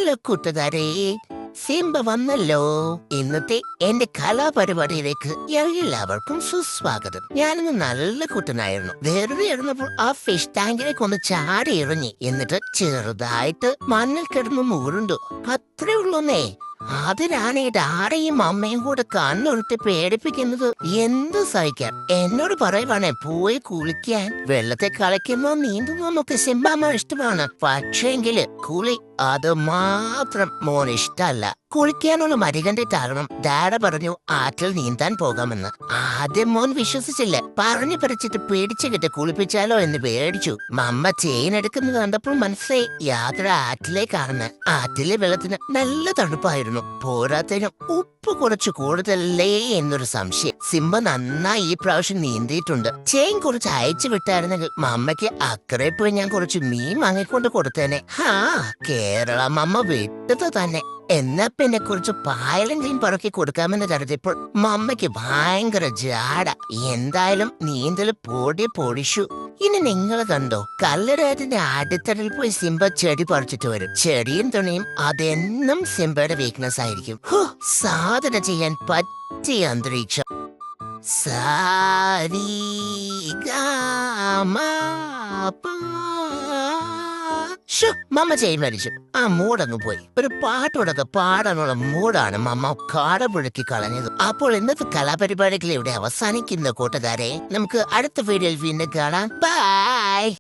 Hello കൂട്ടുകാരെ, Simba വന്നല്ലോ. ഇന്നത്തെ എന്റെ കലാപരിപാടിയിലേക്ക് എല്ലാവർക്കും സുസ്വാഗതം. ഞാനിന്ന് നല്ല കുട്ടനായിരുന്നു. വെറുതെ ഇരുന്നപ്പോൾ ആ ഫിഷ് ടാങ്കിലേക്ക് ഒന്ന് ചാടി ഇറങ്ങി. എന്നിട്ട് ചെറുതായിട്ട് മണ്ണിൽ കിടന്ന് മൂരുണ്ടു. അത്രേ ഉള്ളൂന്നേ. അതിനാണ് ഈ ഡാഡയും അമ്മയും കൂടെ കണ്ണുരുട്ടി പേടിപ്പിക്കുന്നത്. എന്ത് സഹിക്കാൻ. എന്നോട് പറയുവാണേ പോയി കുളിക്കാൻ. വെള്ളത്തെ കളിക്കുന്നോ നീന്തുന്നോ എന്നൊക്കെ സിംബാമ്മ ഇഷ്ടമാണ്. പക്ഷേങ്കില് കുളി അത് മാത്രം മോൻ ഇഷ്ടല്ല. കുളിക്കാനുള്ള മടി കണ്ടിട്ടാകണം ഡാഡ പറഞ്ഞു ആറ്റിൽ നീന്താൻ പോകാമെന്ന്. ആദ്യം മോൻ വിശ്വസിച്ചില്ല. പറഞ്ഞു പറിച്ചിട്ട് പേടിച്ചു കിട്ടി കുളിപ്പിച്ചാലോ എന്ന് പേടിച്ചു. മമ്മ ചെയിൻ എടുക്കുന്നത് കണ്ടപ്പോൾ മനസ്സിലായി യാത്ര ആറ്റിലേക്കാണെന്ന്. ആറ്റിലെ വെള്ളത്തിന് നല്ല തണുപ്പായിരുന്നു. പോരാത്തതിനും ഉപ്പ് കുറച്ച് കൂടുതലല്ലേ എന്നൊരു സംശയം. സിംബ നന്നായി ഈ പ്രാവശ്യം നീന്തിയിട്ടുണ്ട്. ചെയിൻ കുറച്ച് അയച്ചു വിട്ടായിരുന്നെങ്കിൽ മമ്മയ്ക്ക് അക്കരെ പോയി ഞാൻ കുറച്ച് മീൻ വാങ്ങിക്കൊണ്ട് കൊടുത്തേനെ. കേരള മമ്മ വിട്ടത് തന്നെ. എന്നാ പിന്നെ കുറച്ച് പായലെങ്കിലും പറക്കി കൊടുക്കാമെന്ന് കരുതിയപ്പോൾ മമ്മയ്ക്ക് ഭയങ്കര ജാട. എന്തായാലും നീന്തൽ പൊടിച്ചു. ഇനി നിങ്ങൾ കണ്ടോ, കല്ലടത്തിന്റെ അടിത്തറയിൽ പോയി സിംബ ചെടി പറിച്ചിട്ട് വരും. ചെടിയും തുണിയും അതെന്നും സിംബയുടെ വീക്ക്നെസ് ആയിരിക്കും. സാധന ചെയ്യാൻ പറ്റിയ അന്തരീക്ഷം. സാരി മമ്മ ചെയിൻ മരിച്ചു. ആ മൂടങ്ങ് പോയി. ഒരു പാട്ടോടൊക്കെ പാടാനുള്ള മൂടാണ് മമ്മ കാടപുഴക്കി കളഞ്ഞത്. അപ്പോൾ ഇന്നത്തെ കലാപരിപാടികൾ ഇവിടെ അവസാനിക്കുന്ന കൂട്ടുകാരെ. നമുക്ക് അടുത്ത വീഡിയോയിൽ വീണ്ടും കാണാം. ബൈ.